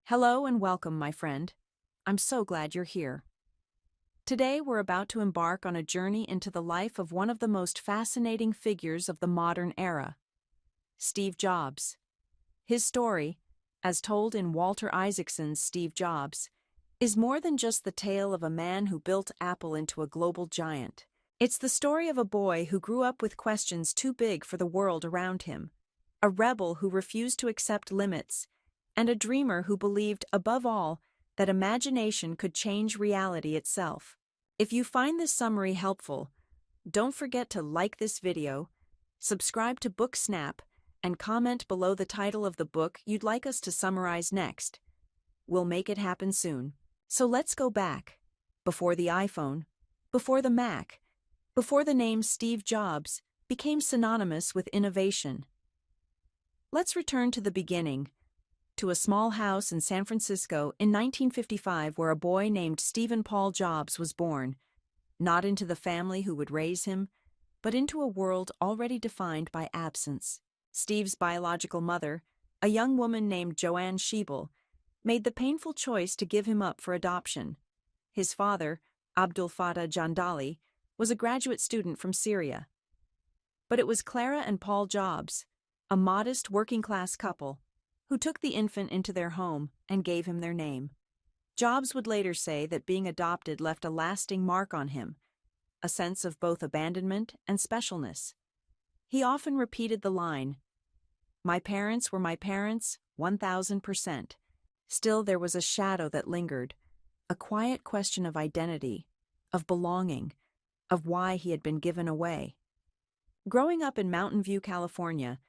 Hello and welcome, my friend. I'm so glad you're here. Today we're about to embark on a journey into the life of one of the most fascinating figures of the modern era, Steve Jobs. His story, as told in Walter Isaacson's Steve Jobs, is more than just the tale of a man who built Apple into a global giant. It's the story of a boy who grew up with questions too big for the world around him, a rebel who refused to accept limits, and a dreamer who believed, above all, that imagination could change reality itself. If you find this summary helpful, don't forget to like this video, subscribe to Book Snap, and comment below the title of the book you'd like us to summarize next. We'll make it happen soon. So let's go back. Before the iPhone, before the Mac, before the name Steve Jobs became synonymous with innovation. Let's return to the beginning, to a small house in San Francisco in 1955 where a boy named Stephen Paul Jobs was born, not into the family who would raise him, but into a world already defined by absence. Steve's biological mother, a young woman named Joanne Schiebel, made the painful choice to give him up for adoption. His father, Abdul Fattah Jandali, was a graduate student from Syria. But it was Clara and Paul Jobs, a modest working-class couple, who took the infant into their home and gave him their name. Jobs would later say that being adopted left a lasting mark on him, a sense of both abandonment and specialness. He often repeated the line, "My parents were my parents, 1000%. Still there was a shadow that lingered, a quiet question of identity, of belonging, of why he had been given away." Growing up in Mountain View, California,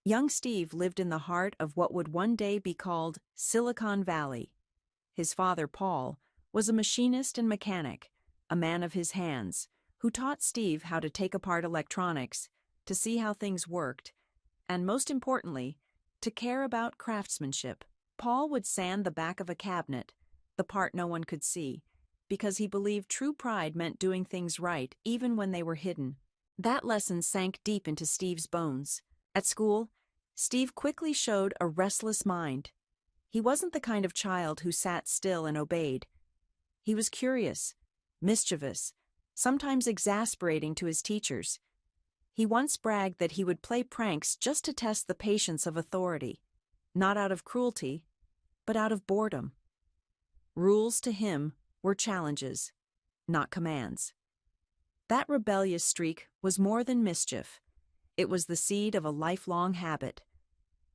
young Steve lived in the heart of what would one day be called Silicon Valley. His father, Paul, was a machinist and mechanic, a man of his hands, who taught Steve how to take apart electronics, to see how things worked, and most importantly, to care about craftsmanship. Paul would sand the back of a cabinet, the part no one could see, because he believed true pride meant doing things right even when they were hidden. That lesson sank deep into Steve's bones. At school, Steve quickly showed a restless mind. He wasn't the kind of child who sat still and obeyed. He was curious, mischievous, sometimes exasperating to his teachers. He once bragged that he would play pranks just to test the patience of authority, not out of cruelty, but out of boredom. Rules to him were challenges, not commands. That rebellious streak was more than mischief. It was the seed of a lifelong habit,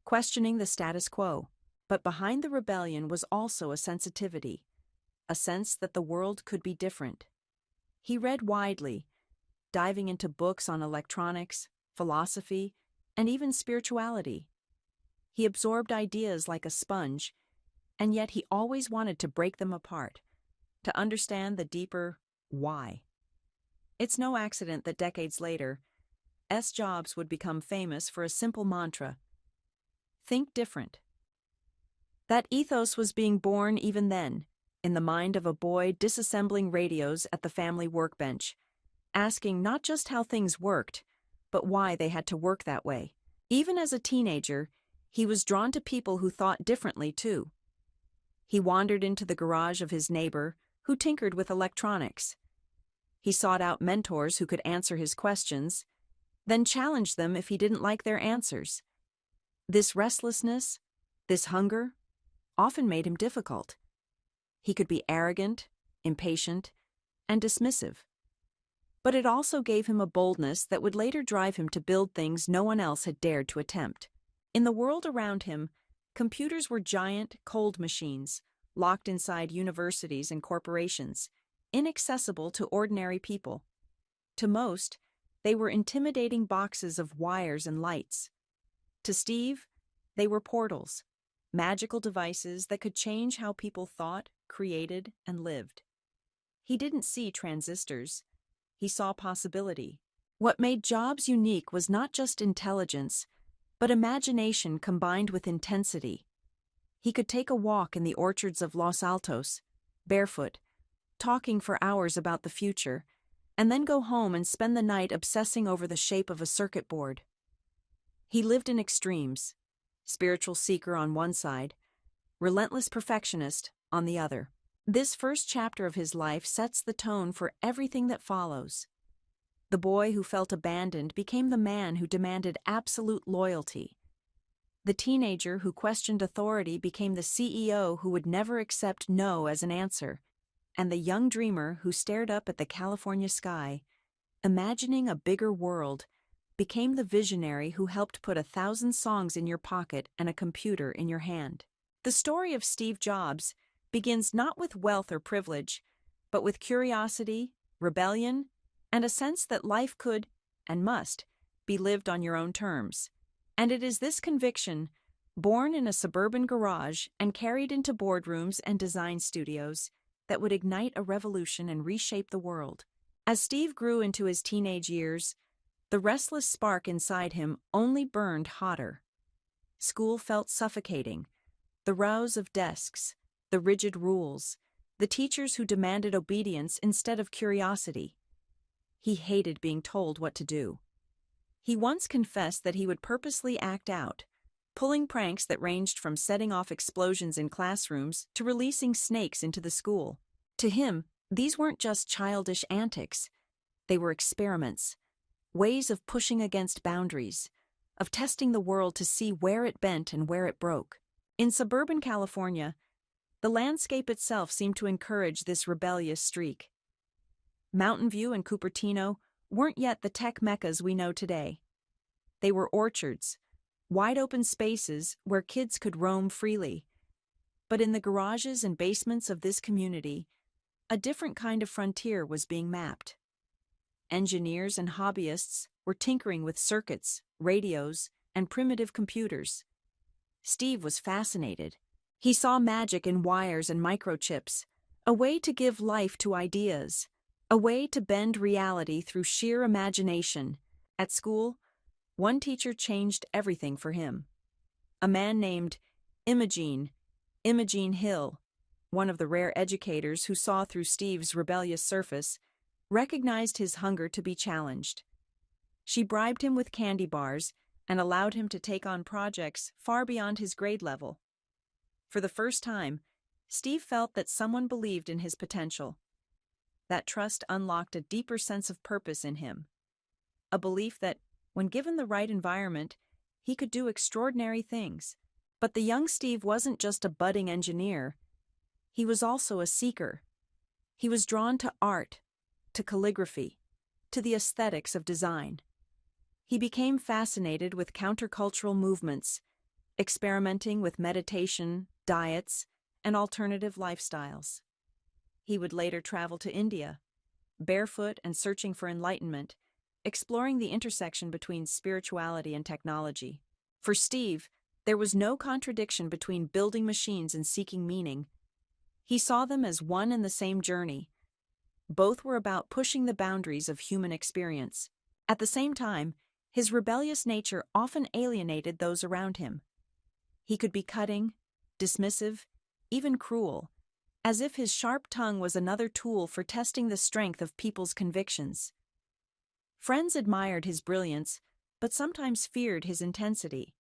questioning the status quo. But behind the rebellion was also a sensitivity, a sense that the world could be different. He read widely, diving into books on electronics, philosophy, and even spirituality. He absorbed ideas like a sponge, and yet he always wanted to break them apart, to understand the deeper why. It's no accident that decades later, S. Jobs would become famous for a simple mantra: think different. That ethos was being born even then, in the mind of a boy disassembling radios at the family workbench, asking not just how things worked, but why they had to work that way. Even as a teenager, he was drawn to people who thought differently too. He wandered into the garage of his neighbor, who tinkered with electronics. He sought out mentors who could answer his questions, then challenged them if he didn't like their answers. This restlessness, this hunger, often made him difficult. He could be arrogant, impatient, and dismissive. But it also gave him a boldness that would later drive him to build things no one else had dared to attempt. In the world around him, computers were giant, cold machines, locked inside universities and corporations, inaccessible to ordinary people. To most, they were intimidating boxes of wires and lights. To Steve, they were portals, magical devices that could change how people thought, created, and lived. He didn't see transistors. He saw possibility. What made Jobs unique was not just intelligence, but imagination combined with intensity. He could take a walk in the orchards of Los Altos, barefoot, talking for hours about the future, and then go home and spend the night obsessing over the shape of a circuit board. He lived in extremes: spiritual seeker on one side, relentless perfectionist, on the other. This first chapter of his life sets the tone for everything that follows. The boy who felt abandoned became the man who demanded absolute loyalty. The teenager who questioned authority became the CEO who would never accept no as an answer. And the young dreamer who stared up at the California sky, imagining a bigger world, became the visionary who helped put 1,000 songs in your pocket and a computer in your hand. The story of Steve Jobs begins not with wealth or privilege, but with curiosity, rebellion, and a sense that life could, and must, be lived on your own terms. And it is this conviction, born in a suburban garage and carried into boardrooms and design studios, that would ignite a revolution and reshape the world. As Steve grew into his teenage years, the restless spark inside him only burned hotter. School felt suffocating. The rows of desks, the rigid rules, the teachers who demanded obedience instead of curiosity. He hated being told what to do. He once confessed that he would purposely act out, pulling pranks that ranged from setting off explosions in classrooms to releasing snakes into the school. To him, these weren't just childish antics. They were experiments, ways of pushing against boundaries, of testing the world to see where it bent and where it broke. In suburban California, the landscape itself seemed to encourage this rebellious streak. Mountain View and Cupertino weren't yet the tech meccas we know today. They were orchards, wide-open spaces where kids could roam freely. But in the garages and basements of this community, a different kind of frontier was being mapped. Engineers and hobbyists were tinkering with circuits, radios, and primitive computers. Steve was fascinated. He saw magic in wires and microchips, a way to give life to ideas, a way to bend reality through sheer imagination. At school, one teacher changed everything for him. A man named Imogene Hill, one of the rare educators who saw through Steve's rebellious surface, recognized his hunger to be challenged. She bribed him with candy bars and allowed him to take on projects far beyond his grade level. For the first time, Steve felt that someone believed in his potential. That trust unlocked a deeper sense of purpose in him. A belief that, when given the right environment, he could do extraordinary things. But the young Steve wasn't just a budding engineer. He was also a seeker. He was drawn to art, to calligraphy, to the aesthetics of design. He became fascinated with countercultural movements, experimenting with meditation, diets, and alternative lifestyles. He would later travel to India, barefoot and searching for enlightenment, exploring the intersection between spirituality and technology. For Steve, there was no contradiction between building machines and seeking meaning. He saw them as one and the same journey. Both were about pushing the boundaries of human experience. At the same time, his rebellious nature often alienated those around him. He could be cutting, dismissive, even cruel, as if his sharp tongue was another tool for testing the strength of people's convictions. Friends admired his brilliance, but sometimes feared his intensity.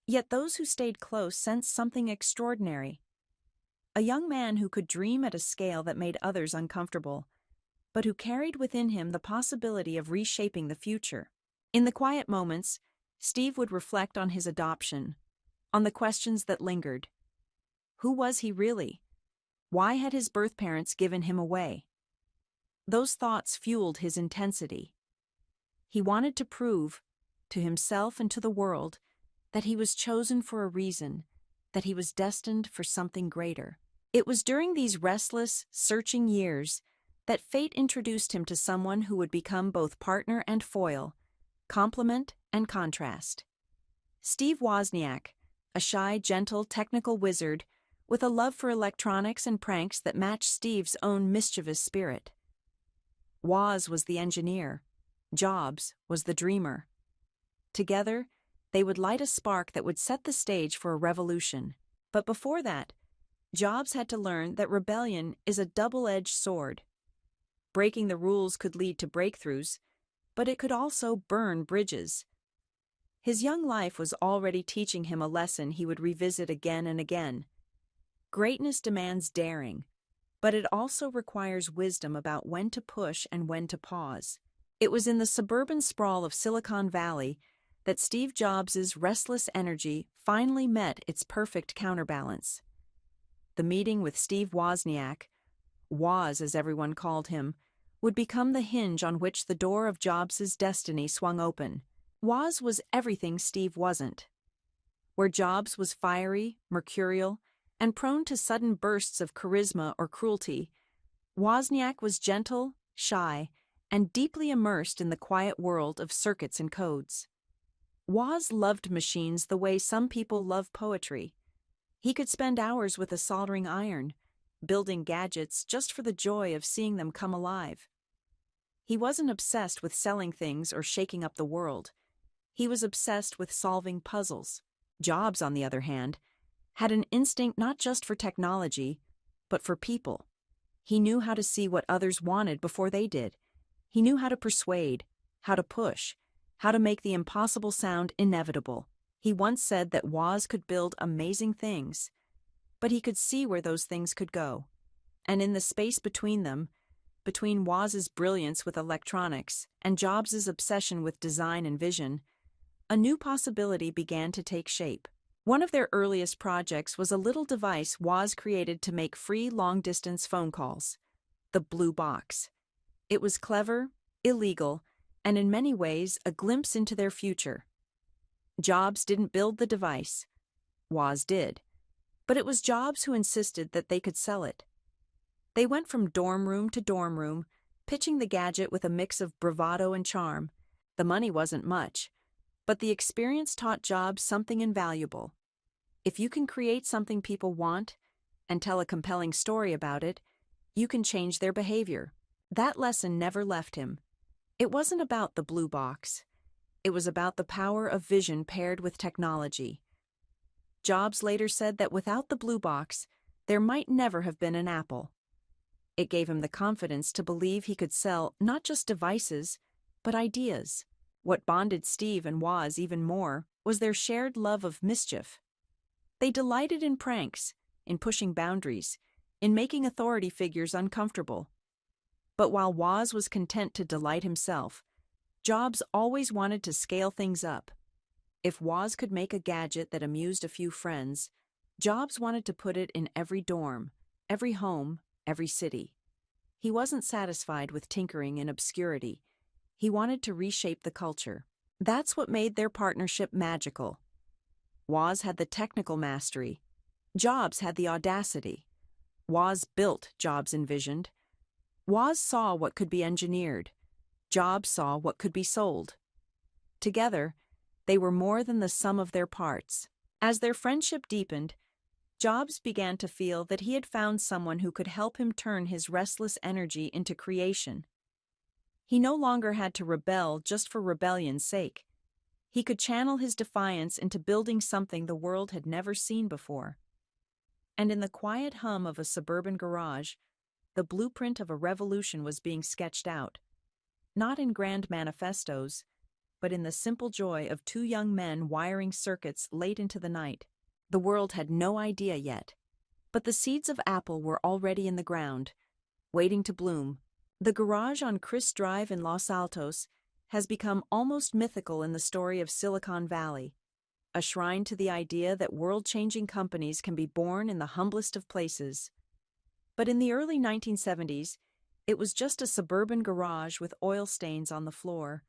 Yet those who stayed close sensed something extraordinary. A young man who could dream at a scale that made others uncomfortable, but who carried within him the possibility of reshaping the future. In the quiet moments, Steve would reflect on his adoption, on the questions that lingered. Who was he really? Why had his birth parents given him away? Those thoughts fueled his intensity. He wanted to prove, to himself and to the world, that he was chosen for a reason, that he was destined for something greater. It was during these restless, searching years that fate introduced him to someone who would become both partner and foil, complement and contrast. Steve Wozniak, a shy, gentle, technical wizard with a love for electronics and pranks that matched Steve's own mischievous spirit. Woz was the engineer. Jobs was the dreamer. Together, they would light a spark that would set the stage for a revolution. But before that, Jobs had to learn that rebellion is a double-edged sword. Breaking the rules could lead to breakthroughs, but it could also burn bridges. His young life was already teaching him a lesson he would revisit again and again. Greatness demands daring, but it also requires wisdom about when to push and when to pause. It was in the suburban sprawl of Silicon Valley that Steve Jobs' restless energy finally met its perfect counterbalance. The meeting with Steve Wozniak, Woz as everyone called him, would become the hinge on which the door of Jobs' destiny swung open. Woz was everything Steve wasn't. Where Jobs was fiery, mercurial, and prone to sudden bursts of charisma or cruelty, Wozniak was gentle, shy, and deeply immersed in the quiet world of circuits and codes. Woz loved machines the way some people love poetry. He could spend hours with a soldering iron, building gadgets just for the joy of seeing them come alive. He wasn't obsessed with selling things or shaking up the world. He was obsessed with solving puzzles. Jobs, on the other hand, had an instinct not just for technology, but for people. He knew how to see what others wanted before they did. He knew how to persuade, how to push, how to make the impossible sound inevitable. He once said that Woz could build amazing things, but he could see where those things could go. And in the space between them, between Woz's brilliance with electronics and Jobs' obsession with design and vision, a new possibility began to take shape. One of their earliest projects was a little device Woz created to make free long-distance phone calls, the Blue Box. It was clever, illegal, and in many ways a glimpse into their future. Jobs didn't build the device. Woz did. But it was Jobs who insisted that they could sell it. They went from dorm room to dorm room, pitching the gadget with a mix of bravado and charm. The money wasn't much, but the experience taught Jobs something invaluable. If you can create something people want and tell a compelling story about it, you can change their behavior. That lesson never left him. It wasn't about the blue box. It was about the power of vision paired with technology. Jobs later said that without the blue box, there might never have been an Apple. It gave him the confidence to believe he could sell not just devices, but ideas. What bonded Steve and Woz even more was their shared love of mischief. They delighted in pranks, in pushing boundaries, in making authority figures uncomfortable. But while Woz was content to delight himself, Jobs always wanted to scale things up. If Woz could make a gadget that amused a few friends, Jobs wanted to put it in every dorm, every home, every city. He wasn't satisfied with tinkering in obscurity. He wanted to reshape the culture. That's what made their partnership magical. Woz had the technical mastery. Jobs had the audacity. Woz built, Jobs envisioned. Woz saw what could be engineered. Jobs saw what could be sold. Together, they were more than the sum of their parts. As their friendship deepened, Jobs began to feel that he had found someone who could help him turn his restless energy into creation. He no longer had to rebel just for rebellion's sake. He could channel his defiance into building something the world had never seen before. And in the quiet hum of a suburban garage, the blueprint of a revolution was being sketched out. Not in grand manifestos, but in the simple joy of two young men wiring circuits late into the night. The world had no idea yet, but the seeds of Apple were already in the ground, waiting to bloom. The garage on Chris Drive in Los Altos has become almost mythical in the story of Silicon Valley, a shrine to the idea that world-changing companies can be born in the humblest of places. But in the early 1970s, it was just a suburban garage with oil stains on the floor,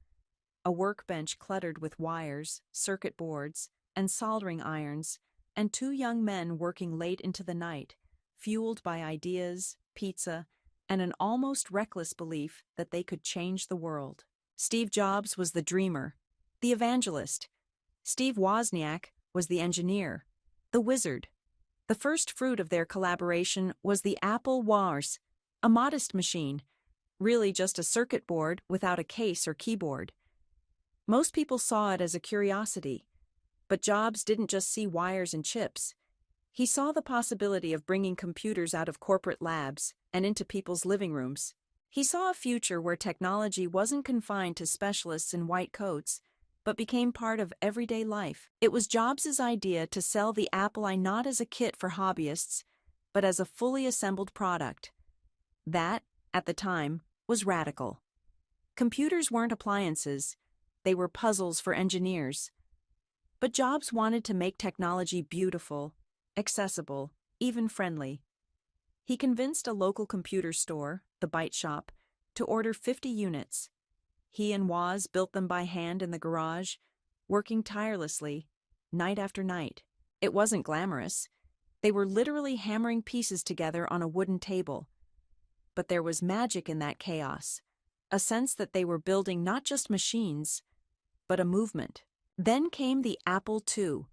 a workbench cluttered with wires, circuit boards, and soldering irons, and two young men working late into the night, fueled by ideas, pizza, and an almost reckless belief that they could change the world. Steve Jobs was the dreamer, the evangelist. Steve Wozniak was the engineer, the wizard. The first fruit of their collaboration was the Apple Wars, a modest machine, really just a circuit board without a case or keyboard. Most people saw it as a curiosity, but Jobs didn't just see wires and chips. He saw the possibility of bringing computers out of corporate labs and into people's living rooms. He saw a future where technology wasn't confined to specialists in white coats, but became part of everyday life. It was Jobs' idea to sell the Apple I not as a kit for hobbyists, but as a fully assembled product. That, at the time, was radical. Computers weren't appliances, they were puzzles for engineers. But Jobs wanted to make technology beautiful, accessible, even friendly. He convinced a local computer store, the Byte Shop, to order 50 units. He and Woz built them by hand in the garage, working tirelessly, night after night. It wasn't glamorous. They were literally hammering pieces together on a wooden table. But there was magic in that chaos, a sense that they were building not just machines, but a movement. Then came the Apple II.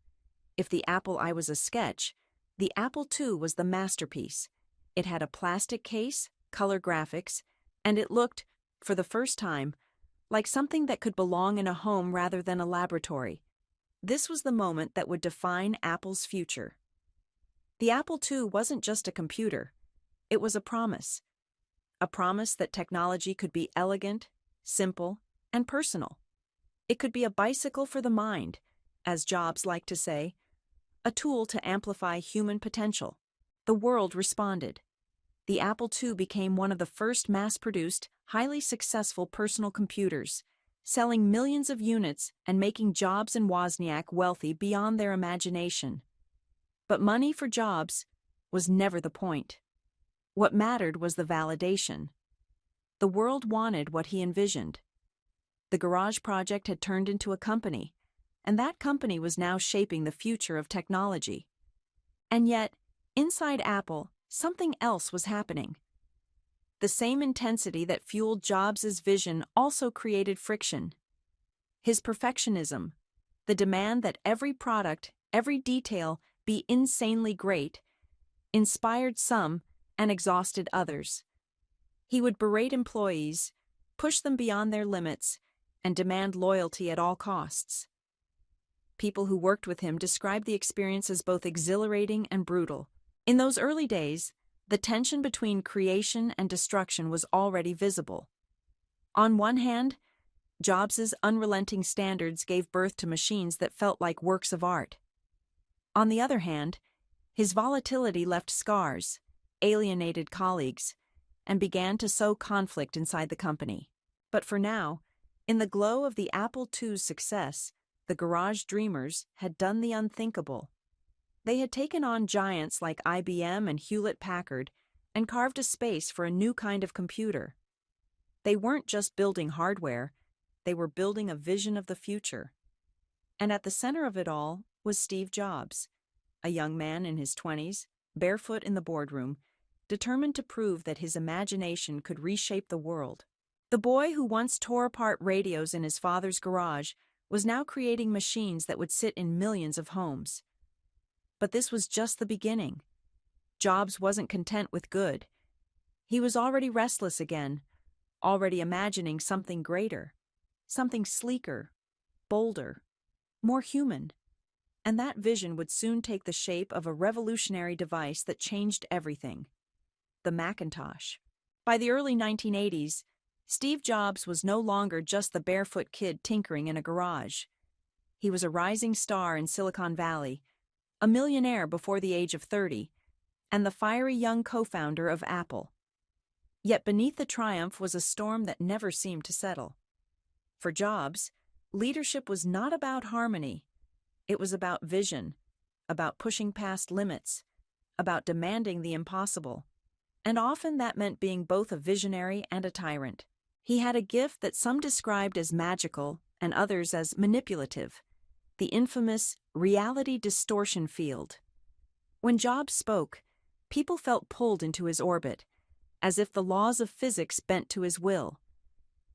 If the Apple I was a sketch, the Apple II was the masterpiece. It had a plastic case, color graphics, and it looked, for the first time, like something that could belong in a home rather than a laboratory. This was the moment that would define Apple's future. The Apple II wasn't just a computer. It was a promise. A promise that technology could be elegant, simple, and personal. It could be a bicycle for the mind, as Jobs liked to say, a tool to amplify human potential. The world responded. The Apple II became one of the first mass-produced, highly successful personal computers, selling millions of units and making Jobs and Wozniak wealthy beyond their imagination. But money for Jobs was never the point. What mattered was the validation. The world wanted what he envisioned. The garage project had turned into a company, and that company was now shaping the future of technology. And yet, inside Apple, something else was happening. The same intensity that fueled Jobs' vision also created friction. His perfectionism, the demand that every product, every detail, be insanely great, inspired some and exhausted others. He would berate employees, push them beyond their limits, and demand loyalty at all costs. People who worked with him described the experience as both exhilarating and brutal. In those early days, the tension between creation and destruction was already visible. On one hand, Jobs' unrelenting standards gave birth to machines that felt like works of art. On the other hand, his volatility left scars, alienated colleagues, and began to sow conflict inside the company. But for now, in the glow of the Apple II's success, the garage dreamers had done the unthinkable. They had taken on giants like IBM and Hewlett-Packard and carved a space for a new kind of computer. They weren't just building hardware, they were building a vision of the future. And at the center of it all was Steve Jobs, a young man in his 20s, barefoot in the boardroom, determined to prove that his imagination could reshape the world. The boy who once tore apart radios in his father's garage was now creating machines that would sit in millions of homes. But this was just the beginning. Jobs wasn't content with good. He was already restless again, already imagining something greater, something sleeker, bolder, more human. And that vision would soon take the shape of a revolutionary device that changed everything: the Macintosh. By the early 1980s, Steve Jobs was no longer just the barefoot kid tinkering in a garage. He was a rising star in Silicon Valley, a millionaire before the age of 30, and the fiery young co-founder of Apple. Yet beneath the triumph was a storm that never seemed to settle. For Jobs, leadership was not about harmony. It was about vision, about pushing past limits, about demanding the impossible. And often that meant being both a visionary and a tyrant. He had a gift that some described as magical and others as manipulative, the infamous reality distortion field. When Jobs spoke, people felt pulled into his orbit, as if the laws of physics bent to his will.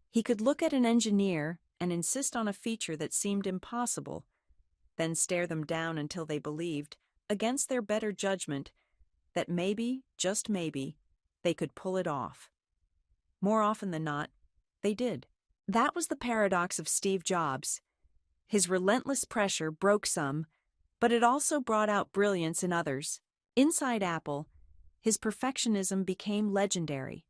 He could look at an engineer and insist on a feature that seemed impossible, then stare them down until they believed, against their better judgment, that maybe, just maybe, they could pull it off. More often than not, they did. That was the paradox of Steve Jobs. His relentless pressure broke some, but it also brought out brilliance in others. Inside Apple, his perfectionism became legendary.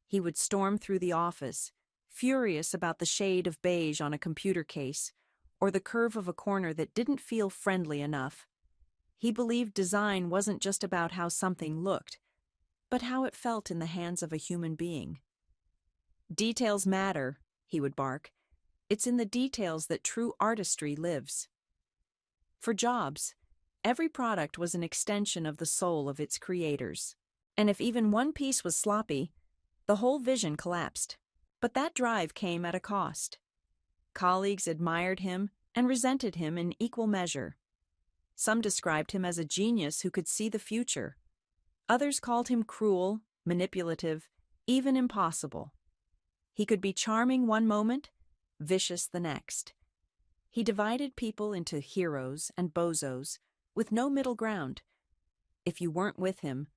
He would storm through the office, furious about the shade of beige on a computer case, or the curve of a corner that didn't feel friendly enough. He believed design wasn't just about how something looked, but how it felt in the hands of a human being. "Details matter," he would bark. "It's in the details that true artistry lives." For Jobs, every product was an extension of the soul of its creators. And if even one piece was sloppy, the whole vision collapsed. But that drive came at a cost. Colleagues admired him and resented him in equal measure. Some described him as a genius who could see the future. Others called him cruel, manipulative, even impossible. He could be charming one moment, vicious the next. He divided people into heroes and bozos, with no middle ground. If you weren't with him,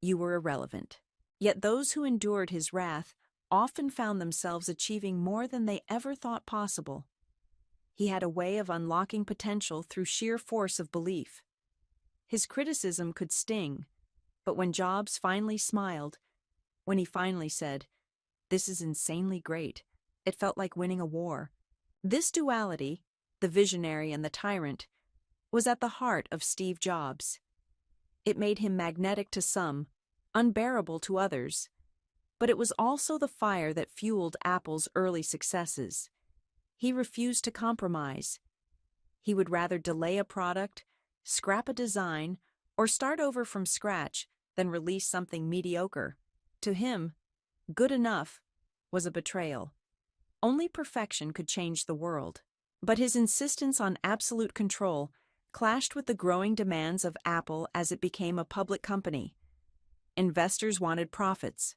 you were irrelevant. Yet those who endured his wrath often found themselves achieving more than they ever thought possible. He had a way of unlocking potential through sheer force of belief. His criticism could sting, but when Jobs finally smiled, when he finally said, "This is insanely great," it felt like winning a war. This duality, the visionary and the tyrant, was at the heart of Steve Jobs. It made him magnetic to some, unbearable to others. But it was also the fire that fueled Apple's early successes. He refused to compromise. He would rather delay a product, scrap a design, or start over from scratch than release something mediocre. To him, good enough was a betrayal. Only perfection could change the world. But his insistence on absolute control clashed with the growing demands of Apple as it became a public company. Investors wanted profits.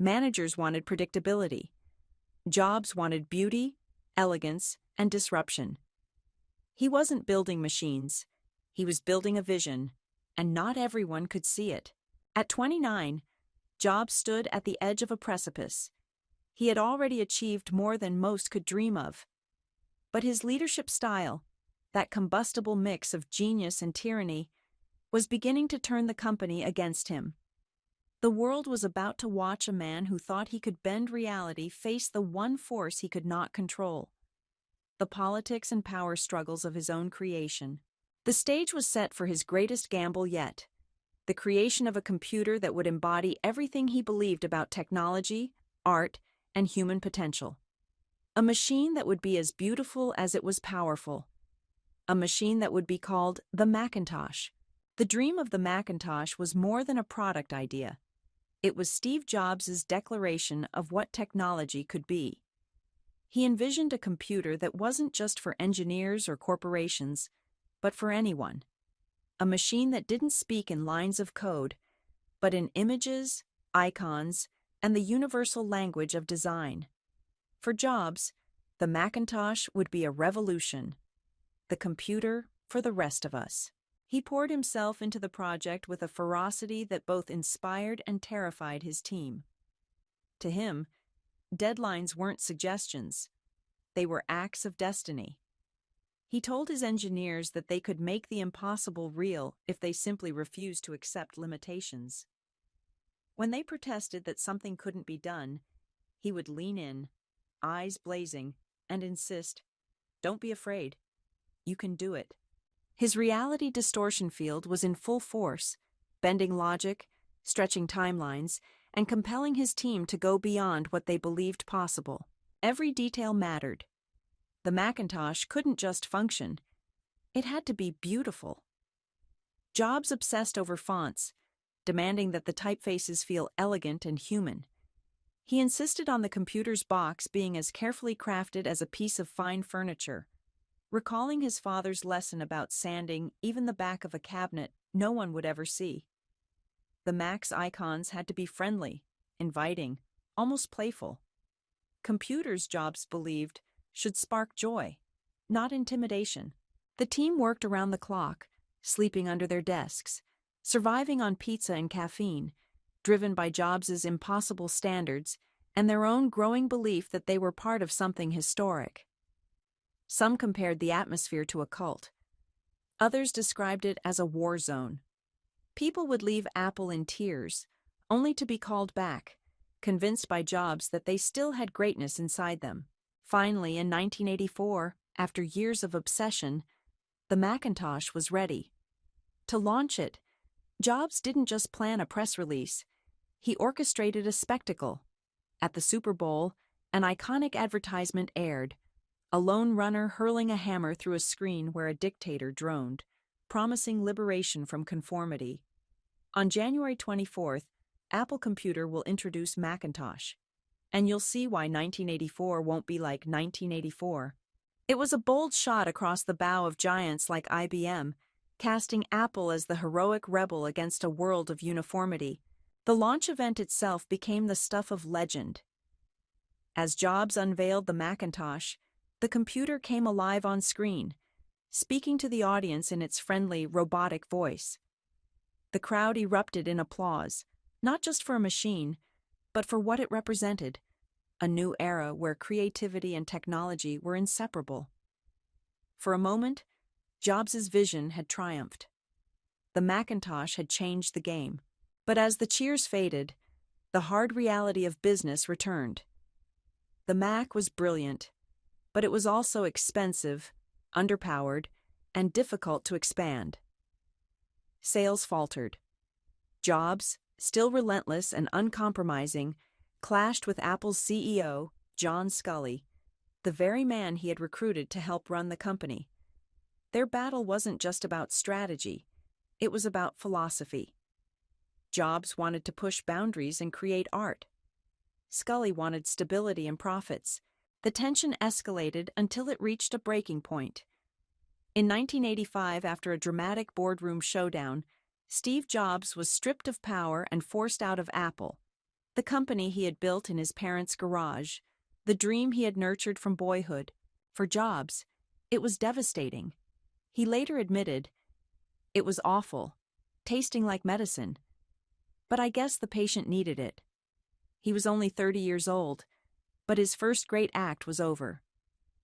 Managers wanted predictability. Jobs wanted beauty, elegance, and disruption. He wasn't building machines. He was building a vision, and not everyone could see it. At 29, Jobs stood at the edge of a precipice. He had already achieved more than most could dream of. But his leadership style, that combustible mix of genius and tyranny, was beginning to turn the company against him. The world was about to watch a man who thought he could bend reality face the one force he could not control: the politics and power struggles of his own creation. The stage was set for his greatest gamble yet: the creation of a computer that would embody everything he believed about technology, art, and human potential. A machine that would be as beautiful as it was powerful. A machine that would be called the Macintosh. The dream of the Macintosh was more than a product idea. It was Steve Jobs' declaration of what technology could be. He envisioned a computer that wasn't just for engineers or corporations, but for anyone. A machine that didn't speak in lines of code, but in images, icons, and the universal language of design. For Jobs, the Macintosh would be a revolution, the computer for the rest of us. He poured himself into the project with a ferocity that both inspired and terrified his team. To him, deadlines weren't suggestions. They were acts of destiny. He told his engineers that they could make the impossible real if they simply refused to accept limitations. When they protested that something couldn't be done, he would lean in, eyes blazing, and insist, "Don't be afraid. You can do it." His reality distortion field was in full force, bending logic, stretching timelines, and compelling his team to go beyond what they believed possible. Every detail mattered. The Macintosh couldn't just function. It had to be beautiful. Jobs obsessed over fonts, demanding that the typefaces feel elegant and human. He insisted on the computer's box being as carefully crafted as a piece of fine furniture, recalling his father's lesson about sanding even the back of a cabinet no one would ever see. The Mac's icons had to be friendly, inviting, almost playful. Computers, Jobs believed, should spark joy, not intimidation. The team worked around the clock, sleeping under their desks, surviving on pizza and caffeine, driven by Jobs' impossible standards and their own growing belief that they were part of something historic. Some compared the atmosphere to a cult. Others described it as a war zone. People would leave Apple in tears, only to be called back, convinced by Jobs that they still had greatness inside them. Finally, in 1984, after years of obsession, the Macintosh was ready. To launch it, Jobs didn't just plan a press release, he orchestrated a spectacle. At the Super Bowl, an iconic advertisement aired, a lone runner hurling a hammer through a screen where a dictator droned, promising liberation from conformity. On January 24th, Apple Computer will introduce Macintosh, and you'll see why 1984 won't be like 1984. It was a bold shot across the bow of giants like IBM, casting Apple as the heroic rebel against a world of uniformity. The launch event itself became the stuff of legend. As Jobs unveiled the Macintosh, the computer came alive on screen, speaking to the audience in its friendly, robotic voice. The crowd erupted in applause, not just for a machine, but for what it represented, a new era where creativity and technology were inseparable. For a moment, Jobs' vision had triumphed. The Macintosh had changed the game. But as the cheers faded, the hard reality of business returned. The Mac was brilliant, but it was also expensive, underpowered, and difficult to expand. Sales faltered. Jobs, still relentless and uncompromising, clashed with Apple's CEO, John Sculley, the very man he had recruited to help run the company. Their battle wasn't just about strategy, it was about philosophy. Jobs wanted to push boundaries and create art. Sculley wanted stability and profits. The tension escalated until it reached a breaking point. In 1985, after a dramatic boardroom showdown, Steve Jobs was stripped of power and forced out of Apple, the company he had built in his parents' garage, the dream he had nurtured from boyhood. For Jobs, it was devastating. He later admitted, "It was awful, tasting like medicine. But I guess the patient needed it." He was only 30 years old, but his first great act was over.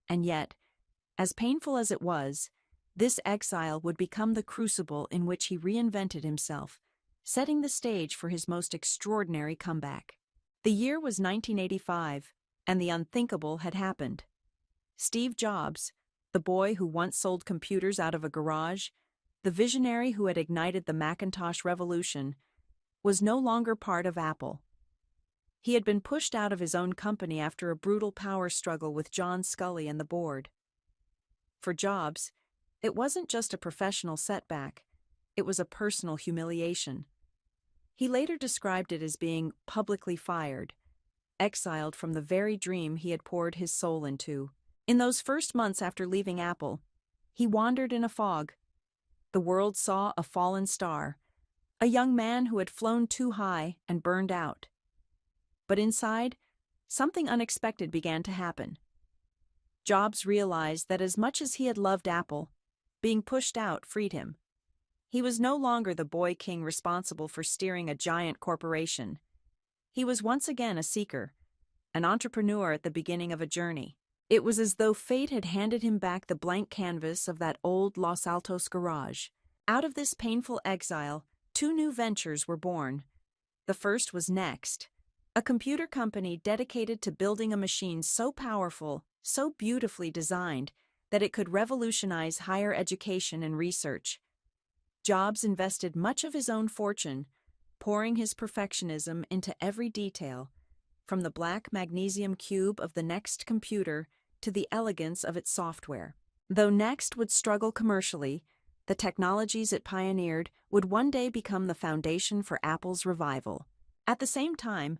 And yet, as painful as it was, this exile would become the crucible in which he reinvented himself, setting the stage for his most extraordinary comeback. The year was 1985, and the unthinkable had happened. Steve Jobs, the boy who once sold computers out of a garage, the visionary who had ignited the Macintosh revolution, was no longer part of Apple. He had been pushed out of his own company after a brutal power struggle with John Sculley and the board. For Jobs, it wasn't just a professional setback, it was a personal humiliation. He later described it as being publicly fired, exiled from the very dream he had poured his soul into. In those first months after leaving Apple, he wandered in a fog. The world saw a fallen star, a young man who had flown too high and burned out. But inside, something unexpected began to happen. Jobs realized that as much as he had loved Apple, being pushed out freed him. He was no longer the boy king responsible for steering a giant corporation. He was once again a seeker, an entrepreneur at the beginning of a journey. It was as though fate had handed him back the blank canvas of that old Los Altos garage. Out of this painful exile, 2 new ventures were born. The first was Next, a computer company dedicated to building a machine so powerful, so beautifully designed, that it could revolutionize higher education and research. Jobs invested much of his own fortune, pouring his perfectionism into every detail, from the black magnesium cube of the Next computer to the elegance of its software. Though Next would struggle commercially, the technologies it pioneered would one day become the foundation for Apple's revival. At the same time,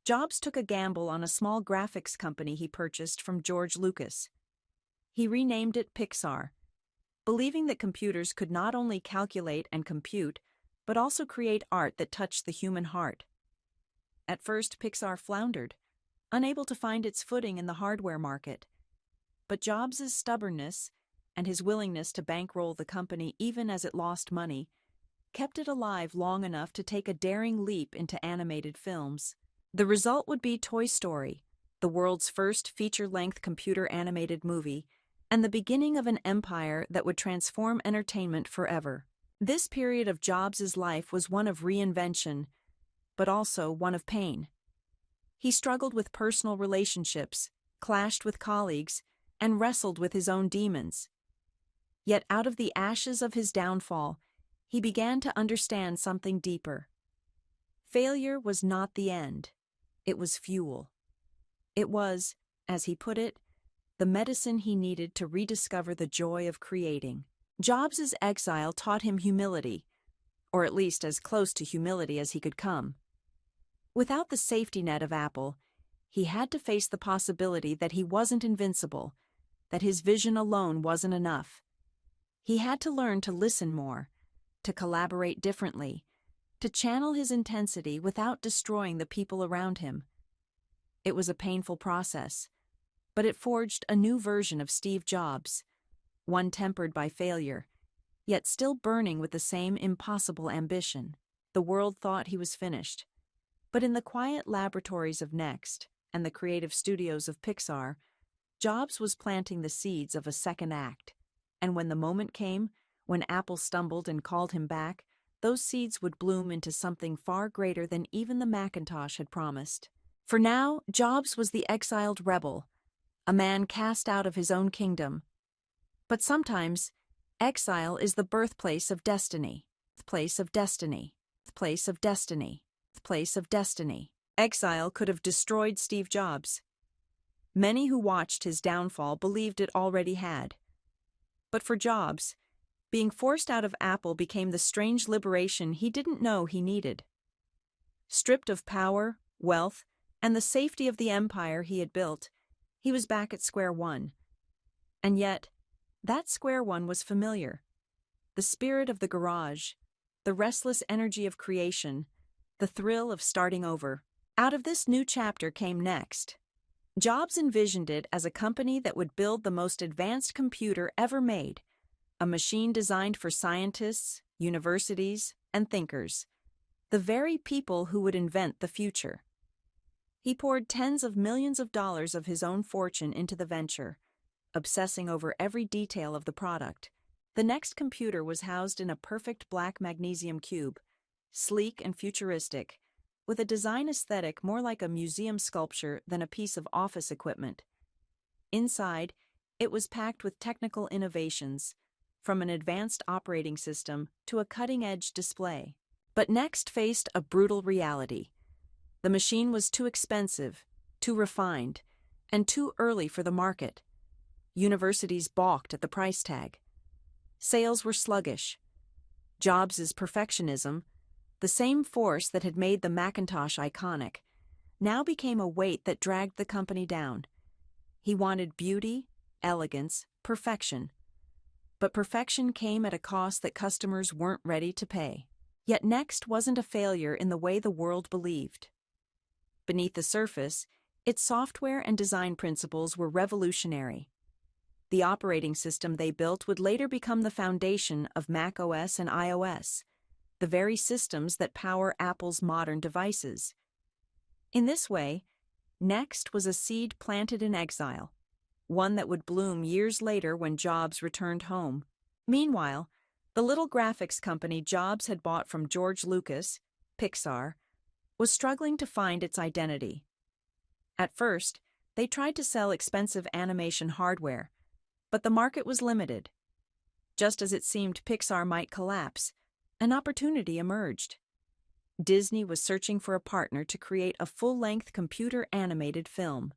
Jobs took a gamble on a small graphics company he purchased from George Lucas. He renamed it Pixar, believing that computers could not only calculate and compute, but also create art that touched the human heart. At first, Pixar floundered, unable to find its footing in the hardware market. But Jobs' stubbornness and his willingness to bankroll the company even as it lost money kept it alive long enough to take a daring leap into animated films. The result would be Toy Story, the world's first feature-length computer-animated movie, and the beginning of an empire that would transform entertainment forever. This period of Jobs' life was one of reinvention, but also one of pain. He struggled with personal relationships, clashed with colleagues, and wrestled with his own demons. Yet out of the ashes of his downfall, he began to understand something deeper. Failure was not the end. It was fuel. It was, as he put it, the medicine he needed to rediscover the joy of creating. Jobs' exile taught him humility, or at least as close to humility as he could come. Without the safety net of Apple, he had to face the possibility that he wasn't invincible, that his vision alone wasn't enough. He had to learn to listen more, to collaborate differently, to channel his intensity without destroying the people around him. It was a painful process, but it forged a new version of Steve Jobs, one tempered by failure, yet still burning with the same impossible ambition. The world thought he was finished, but in the quiet laboratories of Next and the creative studios of Pixar, Jobs was planting the seeds of a second act, and when the moment came, when Apple stumbled and called him back, those seeds would bloom into something far greater than even the Macintosh had promised. For now, Jobs was the exiled rebel, a man cast out of his own kingdom. But sometimes, exile is the birthplace of destiny. Place of destiny. Place of destiny. Place of destiny. Exile could have destroyed Steve Jobs. Many who watched his downfall believed it already had. But for Jobs, being forced out of Apple became the strange liberation he didn't know he needed. Stripped of power, wealth, and the safety of the empire he had built, he was back at square one. And yet, that square one was familiar. The spirit of the garage, the restless energy of creation, the thrill of starting over. Out of this new chapter came Next. Jobs envisioned it as a company that would build the most advanced computer ever made, a machine designed for scientists, universities, and thinkers, the very people who would invent the future. He poured tens of millions of dollars of his own fortune into the venture, obsessing over every detail of the product. The Next computer was housed in a perfect black magnesium cube, sleek and futuristic, with a design aesthetic more like a museum sculpture than a piece of office equipment. Inside, it was packed with technical innovations, from an advanced operating system to a cutting-edge display. But Next faced a brutal reality. The machine was too expensive, too refined, and too early for the market. Universities balked at the price tag. Sales were sluggish. Jobs' perfectionism, the same force that had made the Macintosh iconic, now became a weight that dragged the company down. He wanted beauty, elegance, perfection. But perfection came at a cost that customers weren't ready to pay. Yet Next wasn't a failure in the way the world believed. Beneath the surface, its software and design principles were revolutionary. The operating system they built would later become the foundation of macOS and iOS, the very systems that power Apple's modern devices. In this way, Next was a seed planted in exile, one that would bloom years later when Jobs returned home. Meanwhile, the little graphics company Jobs had bought from George Lucas, Pixar, was struggling to find its identity. At first, they tried to sell expensive animation hardware, but the market was limited. Just as it seemed Pixar might collapse, an opportunity emerged. Disney was searching for a partner to create a full-length computer-animated film.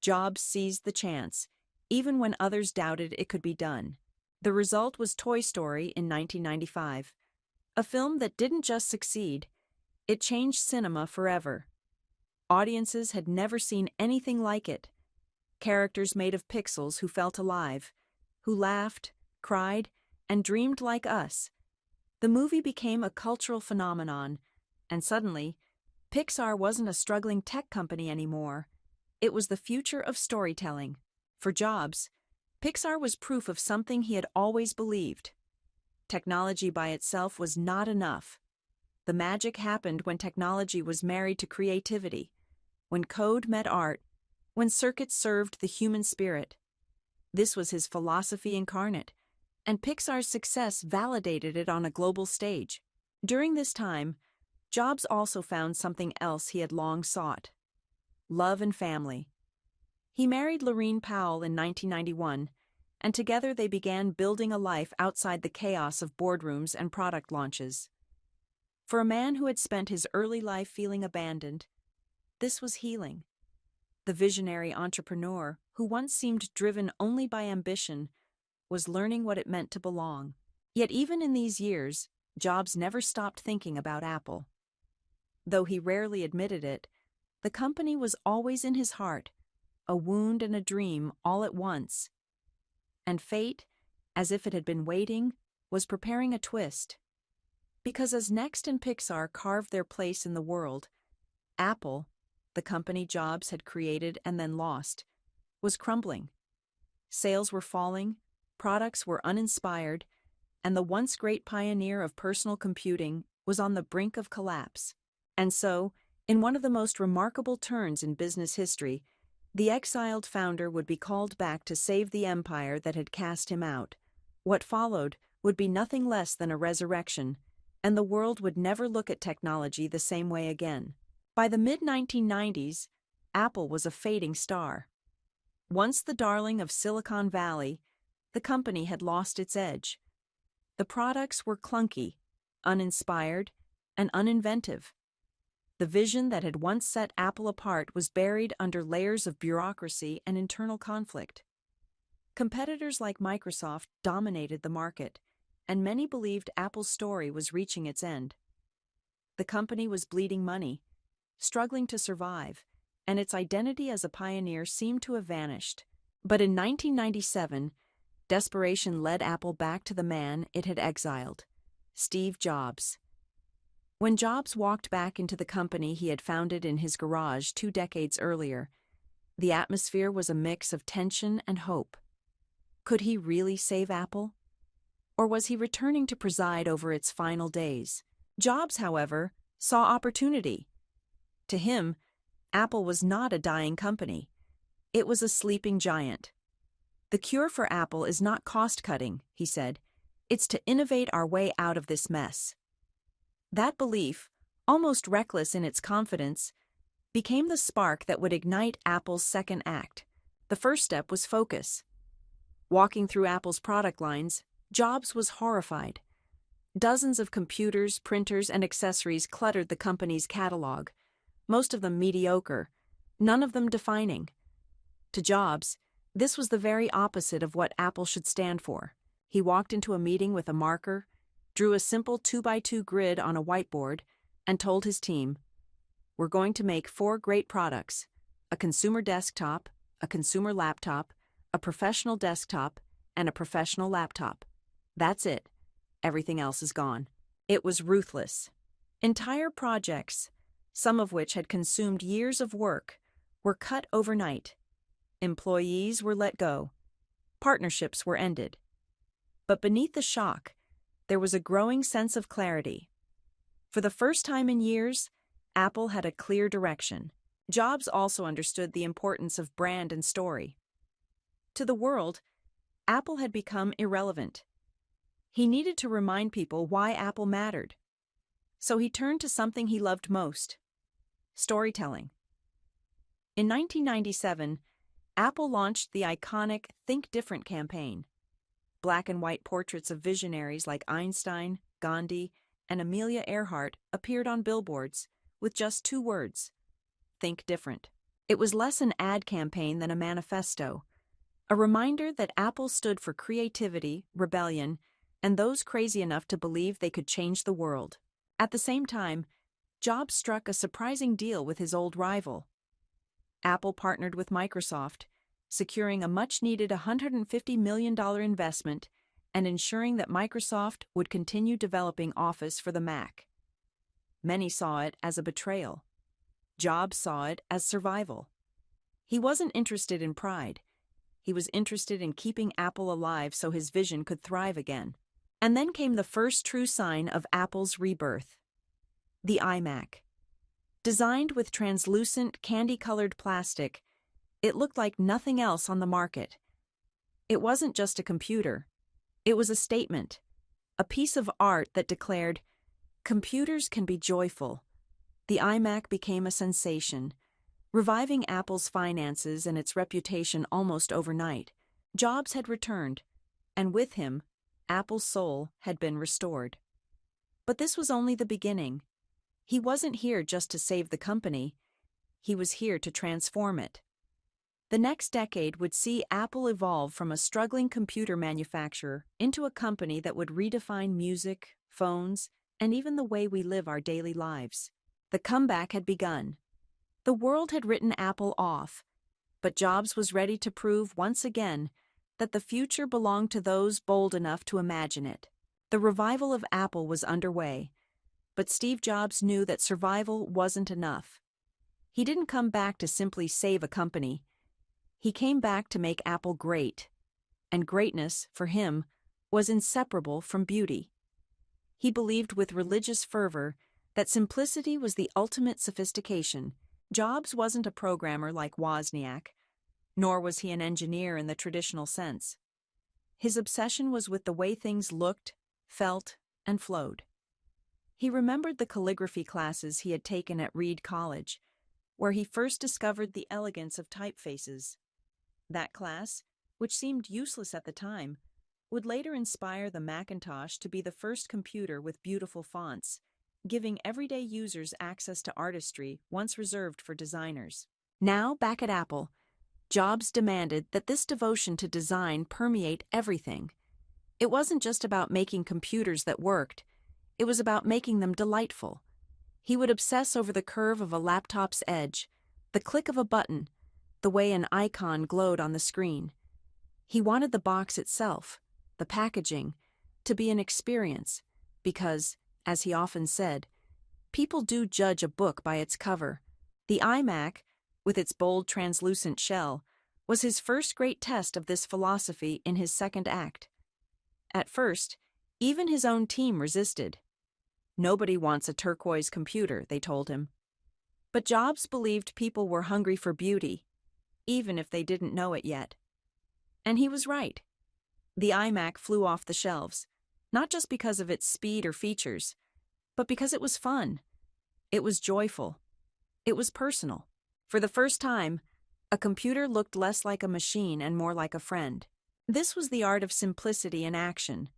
Jobs seized the chance, even when others doubted it could be done. The result was Toy Story in 1995, a film that didn't just succeed, it changed cinema forever. Audiences had never seen anything like it. Characters made of pixels who felt alive, who laughed, cried, and dreamed like us. The movie became a cultural phenomenon, and suddenly, Pixar wasn't a struggling tech company anymore. It was the future of storytelling. For Jobs, Pixar was proof of something he had always believed. Technology by itself was not enough. The magic happened when technology was married to creativity, when code met art, when circuits served the human spirit. This was his philosophy incarnate, and Pixar's success validated it on a global stage. During this time, Jobs also found something else he had long sought: love and family. He married Lorene Powell in 1991, and together they began building a life outside the chaos of boardrooms and product launches. For a man who had spent his early life feeling abandoned, this was healing. The visionary entrepreneur, who once seemed driven only by ambition, was learning what it meant to belong. Yet even in these years, Jobs never stopped thinking about Apple. Though he rarely admitted it, the company was always in his heart, a wound and a dream all at once. And fate, as if it had been waiting, was preparing a twist. Because as Next and Pixar carved their place in the world, Apple, the company Jobs had created and then lost, was crumbling. Sales were falling, products were uninspired, and the once great pioneer of personal computing was on the brink of collapse. And so, in one of the most remarkable turns in business history, the exiled founder would be called back to save the empire that had cast him out. What followed would be nothing less than a resurrection, and the world would never look at technology the same way again. By the mid-1990s, Apple was a fading star. Once the darling of Silicon Valley, the company had lost its edge. The products were clunky, uninspired, and uninventive. The vision that had once set Apple apart was buried under layers of bureaucracy and internal conflict. Competitors like Microsoft dominated the market, and many believed Apple's story was reaching its end. The company was bleeding money, struggling to survive, and its identity as a pioneer seemed to have vanished. But in 1997, desperation led Apple back to the man it had exiled, Steve Jobs. When Jobs walked back into the company he had founded in his garage 2 decades earlier, the atmosphere was a mix of tension and hope. Could he really save Apple? Or was he returning to preside over its final days? Jobs, however, saw opportunity. To him, Apple was not a dying company. It was a sleeping giant. The cure for Apple is not cost-cutting, he said. It's to innovate our way out of this mess. That belief, almost reckless in its confidence, became the spark that would ignite Apple's second act. The first step was focus. Walking through Apple's product lines, Jobs was horrified. Dozens of computers, printers, and accessories cluttered the company's catalog, most of them mediocre, none of them defining. To Jobs, this was the very opposite of what Apple should stand for. He walked into a meeting with a marker, drew a simple 2x2 grid on a whiteboard, and told his team, "We're going to make 4 great products: a consumer desktop, a consumer laptop, a professional desktop, and a professional laptop. That's it. Everything else is gone." It was ruthless. Entire projects, some of which had consumed years of work, were cut overnight. Employees were let go. Partnerships were ended. But beneath the shock, there was a growing sense of clarity. For the first time in years, Apple had a clear direction. Jobs also understood the importance of brand and story. To the world, Apple had become irrelevant. He needed to remind people why Apple mattered. So he turned to something he loved most: storytelling. In 1997, Apple launched the iconic Think Different campaign. Black and white portraits of visionaries like Einstein, Gandhi, and Amelia Earhart appeared on billboards with just 2 words: Think Different. It was less an ad campaign than a manifesto, a reminder that Apple stood for creativity, rebellion, and those crazy enough to believe they could change the world. At the same time, Jobs struck a surprising deal with his old rival. Apple partnered with Microsoft, securing a much-needed $150 million investment and ensuring that Microsoft would continue developing Office for the Mac. Many saw it as a betrayal. Jobs saw it as survival. He wasn't interested in pride. He was interested in keeping Apple alive so his vision could thrive again. And then came the first true sign of Apple's rebirth: the iMac. Designed with translucent, candy-colored plastic, it looked like nothing else on the market. It wasn't just a computer. It was a statement, a piece of art that declared, "Computers can be joyful." The iMac became a sensation, reviving Apple's finances and its reputation almost overnight. Jobs had returned, and with him, Apple's soul had been restored. But this was only the beginning. He wasn't here just to save the company. He was here to transform it. The next decade would see Apple evolve from a struggling computer manufacturer into a company that would redefine music, phones, and even the way we live our daily lives. The comeback had begun. The world had written Apple off, but Jobs was ready to prove once again that the future belonged to those bold enough to imagine it. The revival of Apple was underway, but Steve Jobs knew that survival wasn't enough. He didn't come back to simply save a company. He came back to make Apple great, and greatness, for him, was inseparable from beauty. He believed with religious fervor that simplicity was the ultimate sophistication. Jobs wasn't a programmer like Wozniak, nor was he an engineer in the traditional sense. His obsession was with the way things looked, felt, and flowed. He remembered the calligraphy classes he had taken at Reed College, where he first discovered the elegance of typefaces. That class, which seemed useless at the time, would later inspire the Macintosh to be the first computer with beautiful fonts, giving everyday users access to artistry once reserved for designers. Now, back at Apple, Jobs demanded that this devotion to design permeate everything. It wasn't just about making computers that worked, it was about making them delightful. He would obsess over the curve of a laptop's edge, the click of a button, the way an icon glowed on the screen. He wanted the box itself, the packaging, to be an experience, because, as he often said, people do judge a book by its cover. The iMac, with its bold translucent shell, was his first great test of this philosophy in his second act. At first, even his own team resisted. Nobody wants a turquoise computer, they told him. But Jobs believed people were hungry for beauty, even if they didn't know it yet. And he was right. The iMac flew off the shelves, not just because of its speed or features, but because it was fun. It was joyful. It was personal. For the first time, a computer looked less like a machine and more like a friend. This was the art of simplicity in action,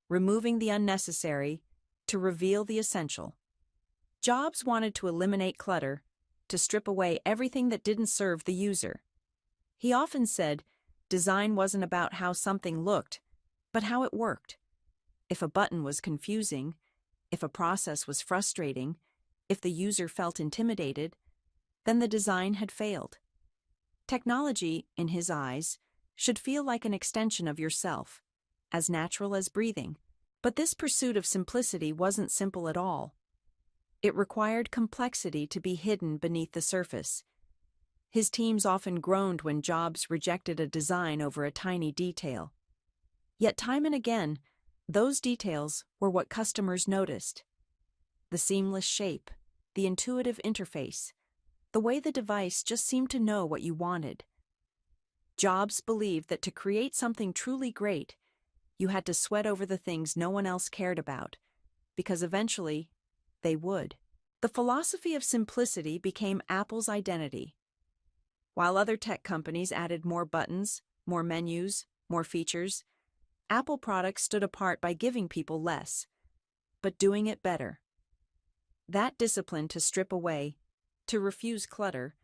removing the unnecessary to reveal the essential. Jobs wanted to eliminate clutter, to strip away everything that didn't serve the user. He often said, design wasn't about how something looked, but how it worked. If a button was confusing, if a process was frustrating, if the user felt intimidated, then the design had failed. Technology, in his eyes, should feel like an extension of yourself, as natural as breathing. But this pursuit of simplicity wasn't simple at all. It required complexity to be hidden beneath the surface. His teams often groaned when Jobs rejected a design over a tiny detail. Yet time and again, those details were what customers noticed. The seamless shape, the intuitive interface, the way the device just seemed to know what you wanted. Jobs believed that to create something truly great, you had to sweat over the things no one else cared about, because eventually, they would. The philosophy of simplicity became Apple's identity. While other tech companies added more buttons, more menus, more features, Apple products stood apart by giving people less, but doing it better. That discipline to strip away, to refuse clutter,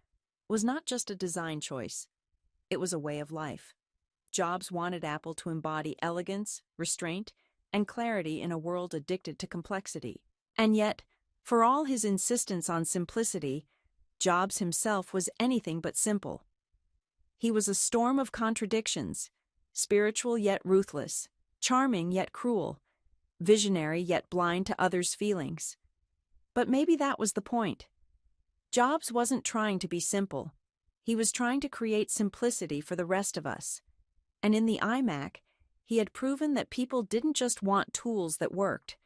was not just a design choice. It was a way of life. Jobs wanted Apple to embody elegance, restraint, and clarity in a world addicted to complexity. And yet, for all his insistence on simplicity, Jobs himself was anything but simple. He was a storm of contradictions, spiritual yet ruthless, charming yet cruel, visionary yet blind to others' feelings. But maybe that was the point. Jobs wasn't trying to be simple. He was trying to create simplicity for the rest of us. And in the iMac, he had proven that people didn't just want tools that worked.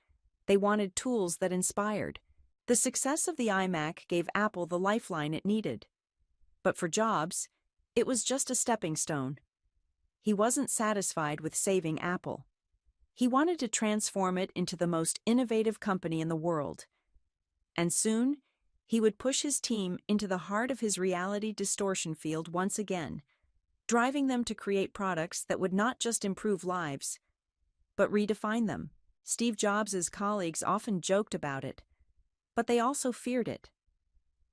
They wanted tools that inspired. The success of the iMac gave Apple the lifeline it needed. But for Jobs, it was just a stepping stone. He wasn't satisfied with saving Apple. He wanted to transform it into the most innovative company in the world. And soon, he would push his team into the heart of his reality distortion field once again, driving them to create products that would not just improve lives, but redefine them. Steve Jobs' colleagues often joked about it, but they also feared it.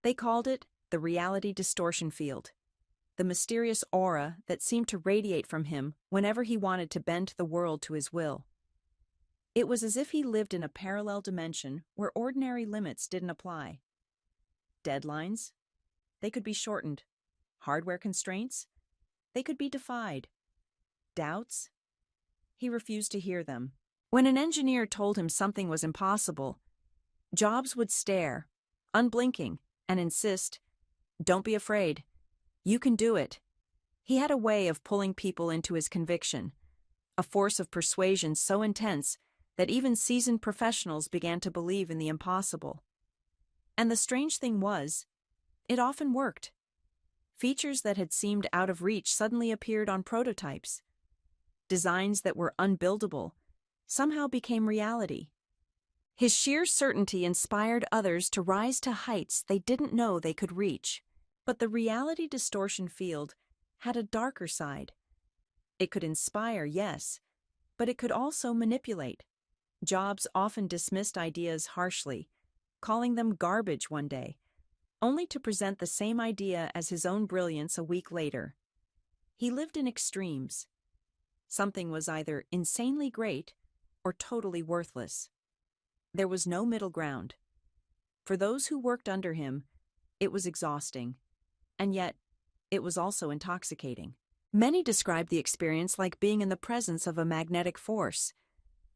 They called it the reality distortion field, the mysterious aura that seemed to radiate from him whenever he wanted to bend the world to his will. It was as if he lived in a parallel dimension where ordinary limits didn't apply. Deadlines? They could be shortened. Hardware constraints? They could be defied. Doubts? He refused to hear them. When an engineer told him something was impossible, Jobs would stare, unblinking, and insist, "Don't be afraid. You can do it." He had a way of pulling people into his conviction, a force of persuasion so intense that even seasoned professionals began to believe in the impossible. And the strange thing was, it often worked. Features that had seemed out of reach suddenly appeared on prototypes. Designs that were unbuildable somehow became reality. His sheer certainty inspired others to rise to heights they didn't know they could reach. But the reality distortion field had a darker side. It could inspire, yes, but it could also manipulate. Jobs often dismissed ideas harshly, calling them garbage one day, only to present the same idea as his own brilliance a week later. He lived in extremes. Something was either insanely great or totally worthless. There was no middle ground. For those who worked under him, it was exhausting, and yet it was also intoxicating. Many described the experience like being in the presence of a magnetic force.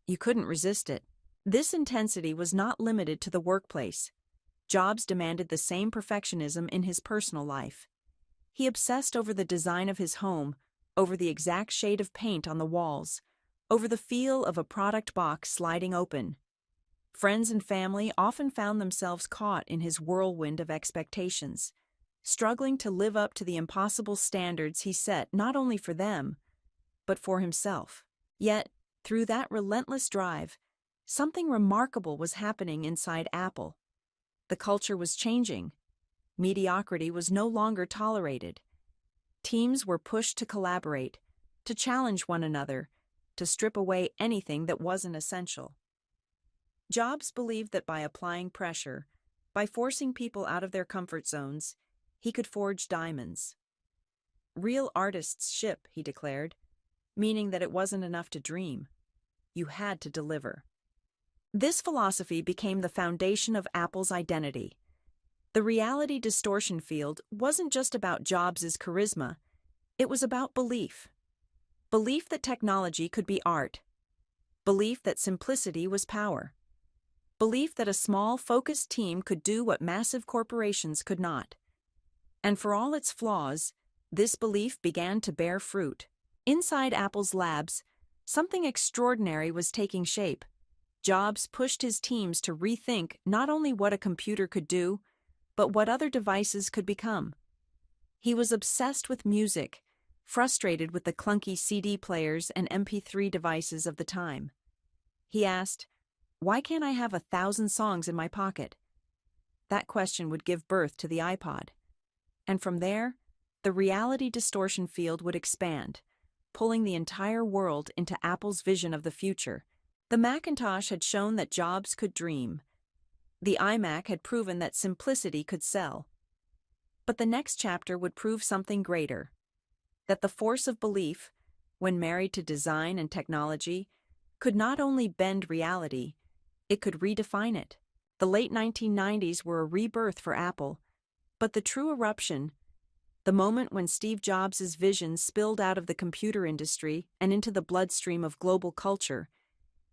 You couldn't resist it. This intensity was not limited to the workplace. Jobs demanded the same perfectionism in his personal life. He obsessed over the design of his home, over the exact shade of paint on the walls, over the feel of a product box sliding open. Friends and family often found themselves caught in his whirlwind of expectations, struggling to live up to the impossible standards he set not only for them, but for himself. Yet, through that relentless drive, something remarkable was happening inside Apple. The culture was changing. Mediocrity was no longer tolerated. Teams were pushed to collaborate, to challenge one another, to strip away anything that wasn't essential. Jobs believed that by applying pressure, by forcing people out of their comfort zones, he could forge diamonds. Real artists ship, he declared, meaning that it wasn't enough to dream. You had to deliver. This philosophy became the foundation of Apple's identity. The reality distortion field wasn't just about Jobs' charisma, it was about belief. Belief that technology could be art. Belief that simplicity was power. Belief that a small, focused team could do what massive corporations could not. And for all its flaws, this belief began to bear fruit. Inside Apple's labs, something extraordinary was taking shape. Jobs pushed his teams to rethink not only what a computer could do, but what other devices could become. He was obsessed with music, frustrated with the clunky CD players and MP3 devices of the time. He asked, "Why can't I have 1,000 songs in my pocket?" That question would give birth to the iPod. And from there, the reality distortion field would expand, pulling the entire world into Apple's vision of the future. The Macintosh had shown that Jobs could dream. The iMac had proven that simplicity could sell. But the next chapter would prove something greater, that the force of belief, when married to design and technology, could not only bend reality, it could redefine it. The late 1990s were a rebirth for Apple, but the true eruption, the moment when Steve Jobs' vision spilled out of the computer industry and into the bloodstream of global culture,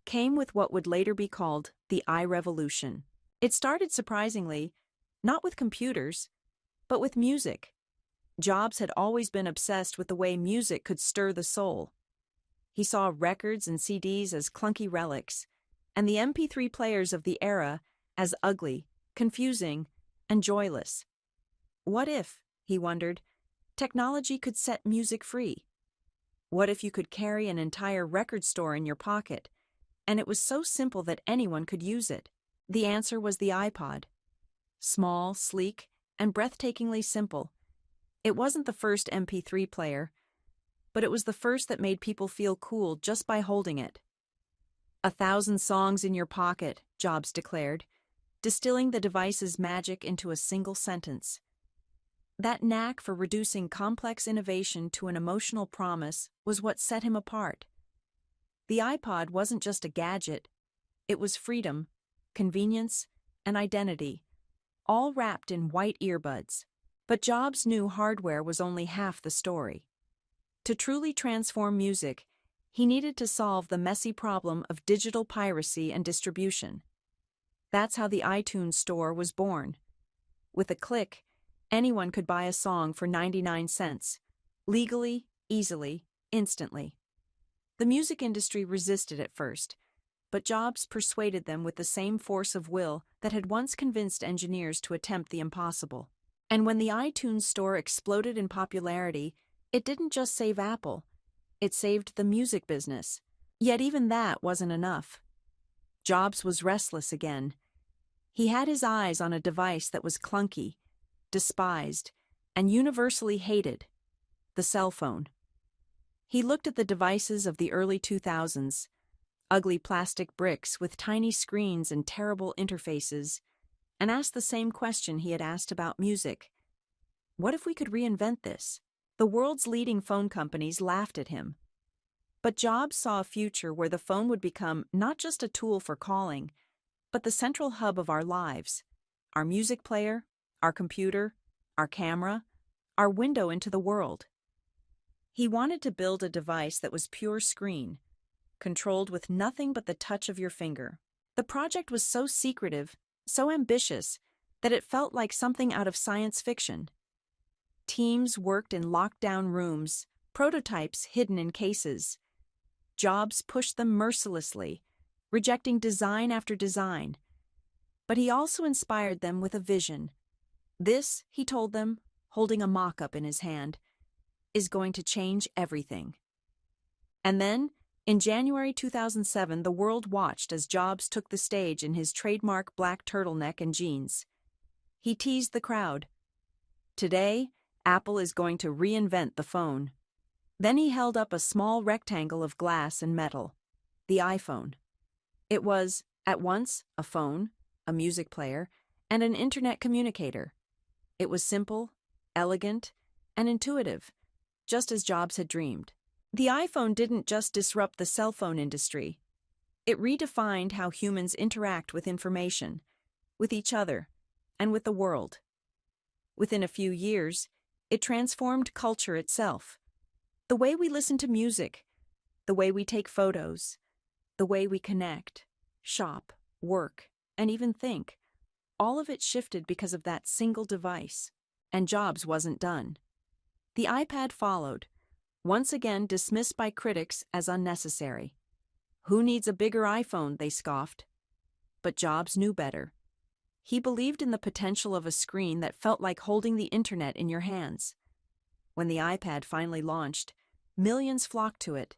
came with what would later be called the iRevolution. It started surprisingly, not with computers, but with music. Jobs had always been obsessed with the way music could stir the soul. He saw records and CDs as clunky relics, and the MP3 players of the era as ugly, confusing, and joyless. What if, he wondered, technology could set music free? What if you could carry an entire record store in your pocket, and it was so simple that anyone could use it? The answer was the iPod. Small, sleek, and breathtakingly simple. It wasn't the first MP3 player, but it was the first that made people feel cool just by holding it. 1,000 songs in your pocket, Jobs declared, distilling the device's magic into a single sentence. That knack for reducing complex innovation to an emotional promise was what set him apart. The iPod wasn't just a gadget, it was freedom, convenience, and identity, all wrapped in white earbuds. But Jobs knew hardware was only half the story. To truly transform music, he needed to solve the messy problem of digital piracy and distribution. That's how the iTunes Store was born. With a click, anyone could buy a song for 99 cents, legally, easily, instantly. The music industry resisted at first, but Jobs persuaded them with the same force of will that had once convinced engineers to attempt the impossible. And when the iTunes Store exploded in popularity, it didn't just save Apple, it saved the music business. Yet even that wasn't enough. Jobs was restless again. He had his eyes on a device that was clunky, despised, and universally hated: the cell phone. He looked at the devices of the early 2000s, ugly plastic bricks with tiny screens and terrible interfaces, and asked the same question he had asked about music. What if we could reinvent this? The world's leading phone companies laughed at him. But Jobs saw a future where the phone would become not just a tool for calling, but the central hub of our lives: our music player, our computer, our camera, our window into the world. He wanted to build a device that was pure screen, controlled with nothing but the touch of your finger. The project was so secretive, so ambitious, that it felt like something out of science fiction. Teams worked in locked-down rooms, prototypes hidden in cases. Jobs pushed them mercilessly, rejecting design after design. But he also inspired them with a vision. This, he told them, holding a mock-up in his hand, is going to change everything. And then, in January 2007, the world watched as Jobs took the stage in his trademark black turtleneck and jeans. He teased the crowd. Today, Apple is going to reinvent the phone. Then he held up a small rectangle of glass and metal: the iPhone. It was, at once, a phone, a music player, and an internet communicator. It was simple, elegant, and intuitive, just as Jobs had dreamed. The iPhone didn't just disrupt the cell phone industry. It redefined how humans interact with information, with each other, and with the world. Within a few years, it transformed culture itself. The way we listen to music, the way we take photos, the way we connect, shop, work, and even think, all of it shifted because of that single device. And Jobs wasn't done. The iPad followed, once again dismissed by critics as unnecessary. Who needs a bigger iPhone, they scoffed. But Jobs knew better. He believed in the potential of a screen that felt like holding the internet in your hands. When the iPad finally launched, millions flocked to it,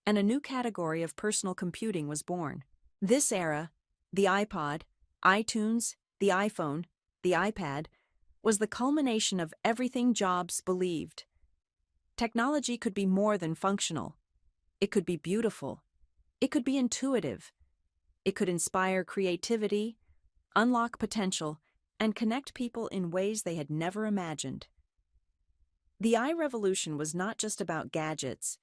and a new category of personal computing was born. This era, the iPod, iTunes, the iPhone, the iPad, was the culmination of everything Jobs believed. Technology could be more than functional. It could be beautiful. It could be intuitive. It could inspire creativity, unlock potential, and connect people in ways they had never imagined. The iRevolution was not just about gadgets.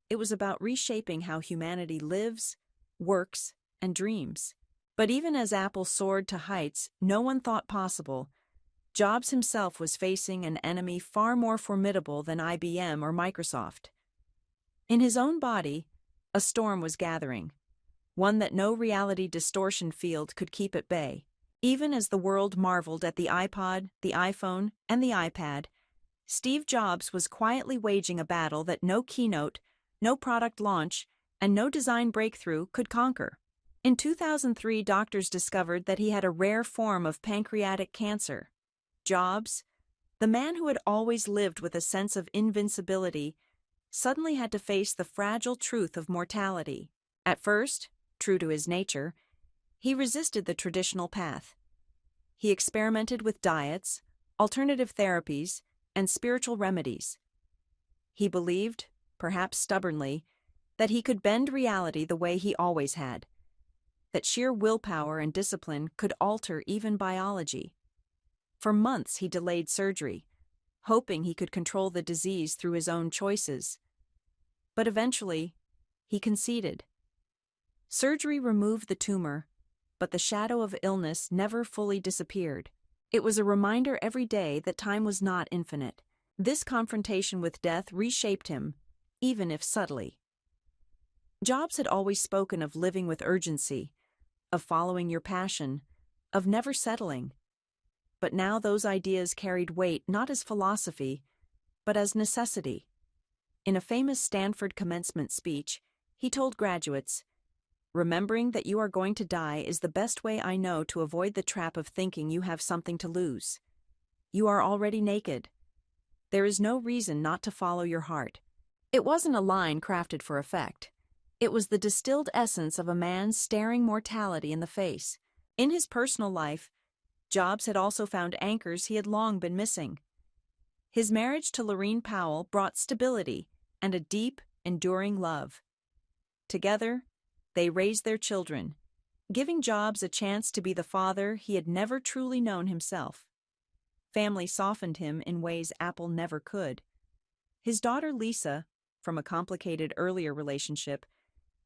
It was about reshaping how humanity lives, works, and dreams. But even as Apple soared to heights no one thought possible, Jobs himself was facing an enemy far more formidable than IBM or Microsoft. In his own body, a storm was gathering, one that no reality distortion field could keep at bay. Even as the world marveled at the iPod, the iPhone, and the iPad, Steve Jobs was quietly waging a battle that no keynote, no product launch, and no design breakthrough could conquer. In 2003, doctors discovered that he had a rare form of pancreatic cancer. Jobs, the man who had always lived with a sense of invincibility, suddenly had to face the fragile truth of mortality. At first, true to his nature, he resisted the traditional path. He experimented with diets, alternative therapies, and spiritual remedies. He believed, perhaps stubbornly, that he could bend reality the way he always had, that sheer willpower and discipline could alter even biology. For months he delayed surgery, hoping he could control the disease through his own choices. But eventually, he conceded. Surgery removed the tumor, but the shadow of illness never fully disappeared. It was a reminder every day that time was not infinite. This confrontation with death reshaped him, even if subtly. Jobs had always spoken of living with urgency, of following your passion, of never settling. But now those ideas carried weight not as philosophy, but as necessity. In a famous Stanford commencement speech, he told graduates, "Remembering that you are going to die is the best way I know to avoid the trap of thinking you have something to lose. You are already naked. There is no reason not to follow your heart." It wasn't a line crafted for effect. It was the distilled essence of a man staring mortality in the face. In his personal life, Jobs had also found anchors he had long been missing. His marriage to Lorene Powell brought stability and a deep, enduring love. Together, they raised their children, giving Jobs a chance to be the father he had never truly known himself. Family softened him in ways Apple never could. His daughter Lisa, from a complicated earlier relationship,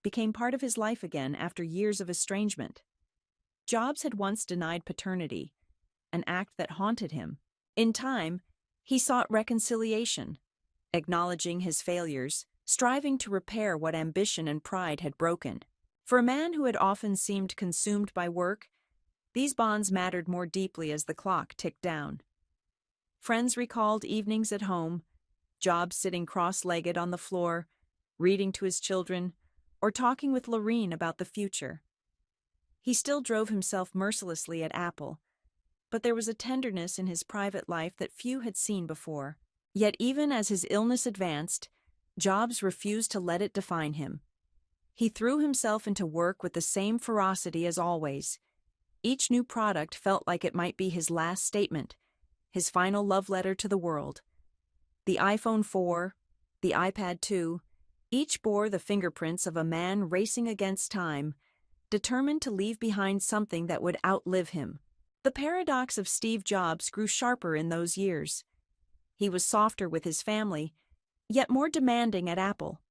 became part of his life again after years of estrangement. Jobs had once denied paternity, an act that haunted him. In time, he sought reconciliation, acknowledging his failures, striving to repair what ambition and pride had broken. For a man who had often seemed consumed by work, these bonds mattered more deeply as the clock ticked down. Friends recalled evenings at home, Jobs sitting cross-legged on the floor, reading to his children, or talking with Lorene about the future. He still drove himself mercilessly at Apple, but there was a tenderness in his private life that few had seen before. Yet even as his illness advanced, Jobs refused to let it define him. He threw himself into work with the same ferocity as always. Each new product felt like it might be his last statement, his final love letter to the world. The iPhone 4, the iPad 2, each bore the fingerprints of a man racing against time, determined to leave behind something that would outlive him. The paradox of Steve Jobs grew sharper in those years. He was softer with his family, yet more demanding at Apple.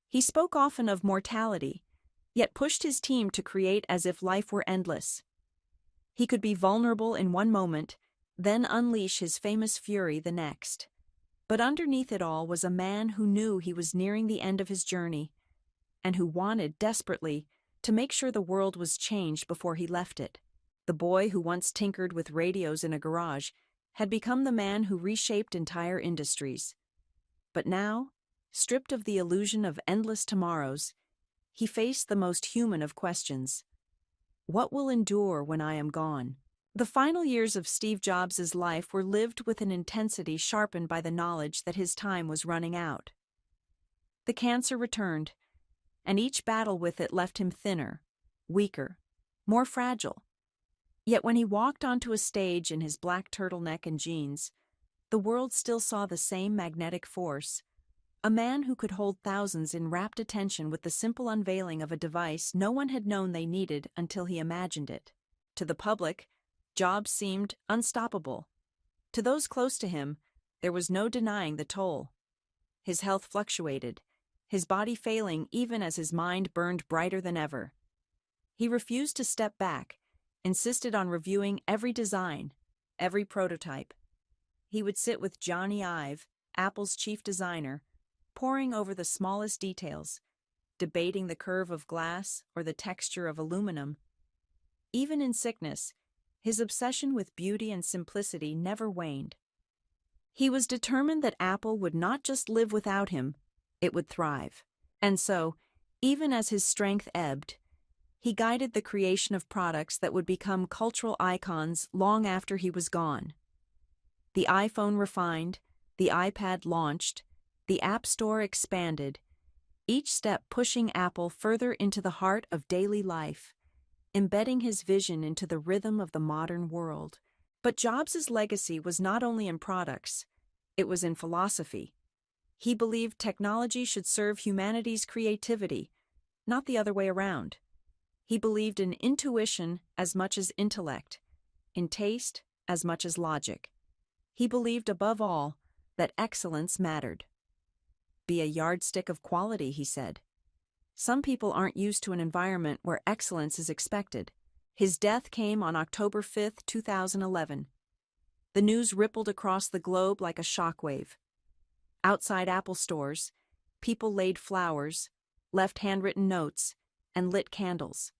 He spoke often of mortality, yet pushed his team to create as if life were endless. He could be vulnerable in one moment, then unleash his famous fury the next. But underneath it all was a man who knew he was nearing the end of his journey, and who wanted desperately to make sure the world was changed before he left it. The boy who once tinkered with radios in a garage had become the man who reshaped entire industries. But now, stripped of the illusion of endless tomorrows, he faced the most human of questions. What will endure when I am gone? The final years of Steve Jobs' life were lived with an intensity sharpened by the knowledge that his time was running out. The cancer returned, and each battle with it left him thinner, weaker, more fragile. Yet when he walked onto a stage in his black turtleneck and jeans, the world still saw the same magnetic force, a man who could hold thousands in rapt attention with the simple unveiling of a device no one had known they needed until he imagined it. To the public, Jobs seemed unstoppable. To those close to him, there was no denying the toll. His health fluctuated, his body failing even as his mind burned brighter than ever. He refused to step back, insisted on reviewing every design, every prototype. He would sit with Johnny Ive, Apple's chief designer, poring over the smallest details, debating the curve of glass or the texture of aluminum. Even in sickness, his obsession with beauty and simplicity never waned. He was determined that Apple would not just live without him, it would thrive. And so, even as his strength ebbed, he guided the creation of products that would become cultural icons long after he was gone. The iPhone refined, the iPad launched, the App Store expanded, each step pushing Apple further into the heart of daily life, embedding his vision into the rhythm of the modern world. But Jobs' legacy was not only in products, it was in philosophy. He believed technology should serve humanity's creativity, not the other way around. He believed in intuition as much as intellect, in taste as much as logic. He believed above all that excellence mattered. Be a yardstick of quality, he said. Some people aren't used to an environment where excellence is expected. His death came on October 5, 2011. The news rippled across the globe like a shockwave. Outside Apple stores, people laid flowers, left handwritten notes, and lit candles.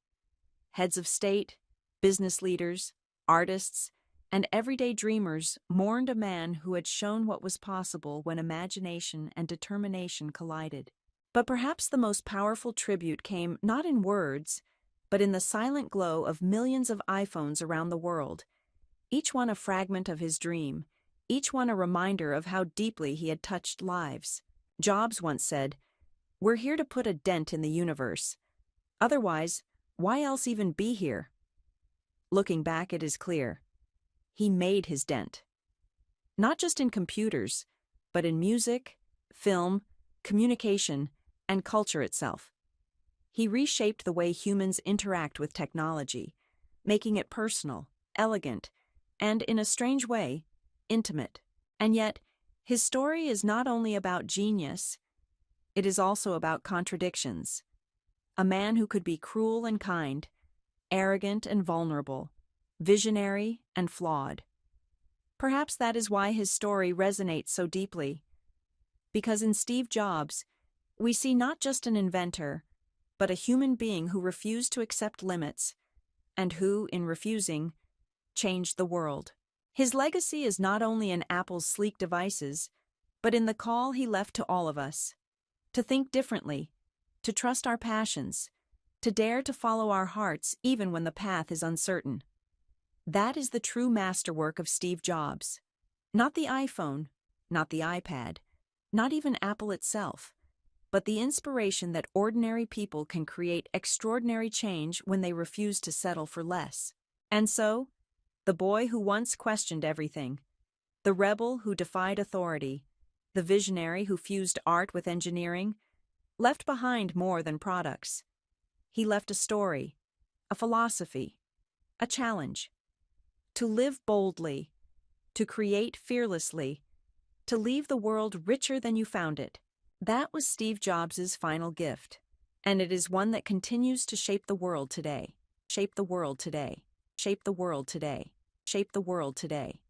Heads of state, business leaders, artists, and everyday dreamers mourned a man who had shown what was possible when imagination and determination collided. But perhaps the most powerful tribute came not in words, but in the silent glow of millions of iPhones around the world, each one a fragment of his dream, each one a reminder of how deeply he had touched lives. Jobs once said, "We're here to put a dent in the universe. Otherwise, why else even be here?" Looking back, it is clear. He made his dent. Not just in computers, but in music, film, communication, and culture itself. He reshaped the way humans interact with technology, making it personal, elegant, and, in a strange way, intimate. And yet, his story is not only about genius, it is also about contradictions. A man who could be cruel and kind, arrogant and vulnerable, visionary and flawed. Perhaps that is why his story resonates so deeply. Because in Steve Jobs, we see not just an inventor, but a human being who refused to accept limits, and who, in refusing, changed the world. His legacy is not only in Apple's sleek devices, but in the call he left to all of us. To think differently, to trust our passions, to dare to follow our hearts even when the path is uncertain. That is the true masterwork of Steve Jobs. Not the iPhone, not the iPad, not even Apple itself, but the inspiration that ordinary people can create extraordinary change when they refuse to settle for less. And so, the boy who once questioned everything, the rebel who defied authority, the visionary who fused art with engineering, left behind more than products. He left a story, a philosophy, a challenge. To live boldly, to create fearlessly, to leave the world richer than you found it. That was Steve Jobs' final gift, and it is one that continues to shape the world today. Shape the world today. Shape the world today. Shape the world today.